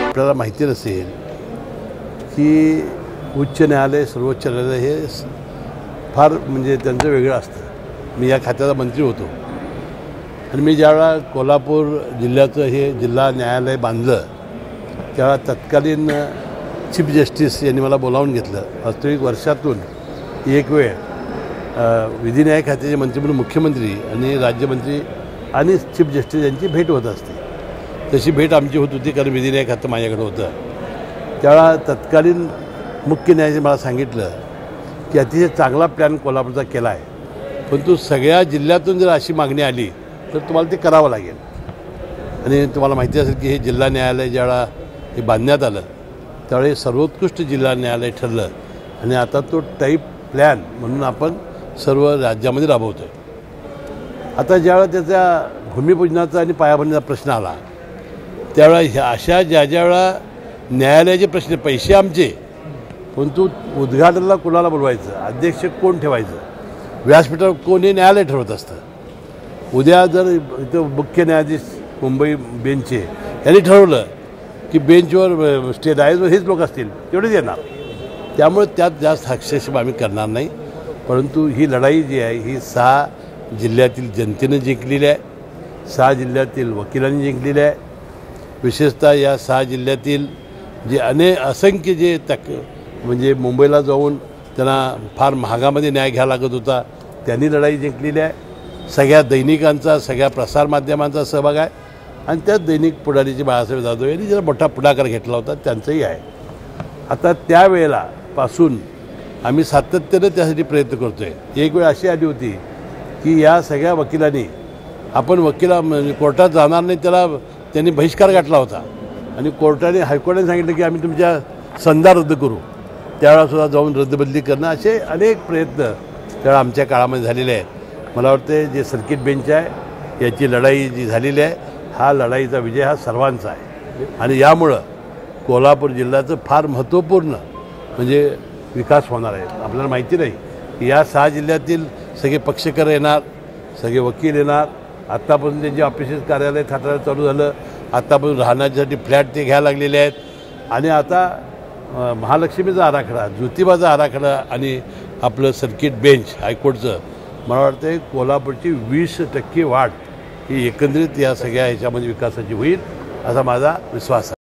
आपल्याला माहिती नसेल की उच्च न्यायालय सर्वोच्च न्यायालय हे फार म्हणजे त्यांचं वेगळं असतं। मी या खात्याचा मंत्री होतो आणि मी ज्यावेळा कोल्हापूर जिल्ह्याचं हे जिल्हा न्यायालय बांधलं त्यावेळा तत्कालीन चीफ जस्टिस यांनी मला बोलावून घेतलं। वास्तविक वर्षातून एक वेळ विधी न्याय खात्याचे मंत्री म्हणून मुख्यमंत्री आणि राज्यमंत्री आणि चीफ जस्टिस यांची भेट होत असते। तशी भेट आमची होत होती कारण विधी न्याय खातं माझ्याकडे होतं। त्यावेळा तत्कालीन मुख्य न्यायाधीश मला सांगितलं की अतिशय चांगला प्लॅन कोल्हापूरचा केला आहे, परंतु सगळ्या जिल्ह्यातून जर अशी मागणी आली तर तुम्हाला ते करावं लागेल। आणि तुम्हाला माहिती असेल की हे जिल्हा न्यायालय ज्यावेळा हे बांधण्यात आलं त्यावेळी सर्वोत्कृष्ट जिल्हा न्यायालय ठरलं आणि आता तो टाईप प्लॅन म्हणून आपण सर्व राज्यामध्ये राबवतो आहे। आता ज्यावेळा त्याच्या भूमिपूजनाचा आणि पायाभरणीचा प्रश्न आला त्यावेळा अशा ज्यावेळा न्यायालयाचे प्रश्न पैसे आमचे, परंतु उद्घाटनाला कोणाला बोलवायचं, अध्यक्ष कोण ठेवायचं, व्यासपीठावर कोणी न्यायालय ठरवत असतं। उद्या जर इथं मुख्य न्यायाधीश मुंबई बेंचचे यांनी ठरवलं की बेंचवर स्टे डायसवर हेच लोक असतील तेवढेच येणार, त्यामुळे त्यात जास्त हस्तक्षेप आम्ही करणार नाही। परंतु ही लढाई जी आहे ही 6 जिल्ह्यातील जनतेनं जिंकलेली आहे, 6 जिल्ह्यातील वकिलांनी जिंकलेली आहे। विशेषतः या 6 जिल्ह्यातील जे असंख्य जे म्हणजे मुंबईला जाऊन त्यांना फार महागामध्ये न्याय घ्यावा लागत होता त्यांनी लढाई जिंकलेली आहे। सगळ्या दैनिकांचा सगळ्या प्रसारमाध्यमांचा सहभाग आहे आणि त्या दैनिक पुढारीचे बाळासाहेब जाधव यांनी जरा मोठा पुढाकार घेतला होता त्यांचंही आहे। आता त्यावेळेला पासून आम्ही सातत्यानं त्यासाठी प्रयत्न करतो आहे। एक वेळ अशी आली होती की या सगळ्या वकिलांनी आपण कोर्टात जाणार नाही त्याला त्यांनी बहिष्कार गाठला होता आणि कोर्टाने हायकोर्टाने सांगितलं की आम्ही तुमच्या संधा रद्द करू, त्यावेळेलासुद्धा जाऊन रद्दबदली करणं असे अनेक प्रयत्न त्यावेळा आमच्या काळामध्ये झालेले आहेत। मला वाटते जे सर्किट बेंच आहे याची लढाई जी झालेली आहे हा लढाईचा विजय हा सर्वांचा आहे आणि यामुळं कोल्हापूर जिल्ह्याचं फार महत्त्वपूर्ण म्हणजे विकास होणार आहे। आपल्याला माहिती नाही की या 6 जिल्ह्यातील सगळे पक्षकार येणार, सगळे वकील येणार। आत्तापासून त्यांची ऑफिसेस कार्यालय थाटायला चालू झालं, आत्तापासून राहण्यासाठी फ्लॅट ते घ्यायला लागलेले आहेत आणि आता महालक्ष्मीचा आराखडा, ज्योतिबाचा आराखडा आणि आपलं सर्किट बेंच हायकोर्टचं मला वाटतं कोल्हापूरची 20% वाढ ही एकंदरीत या सगळ्या ह्याच्यामध्ये विकासाची होईल असा माझा विश्वास आहे।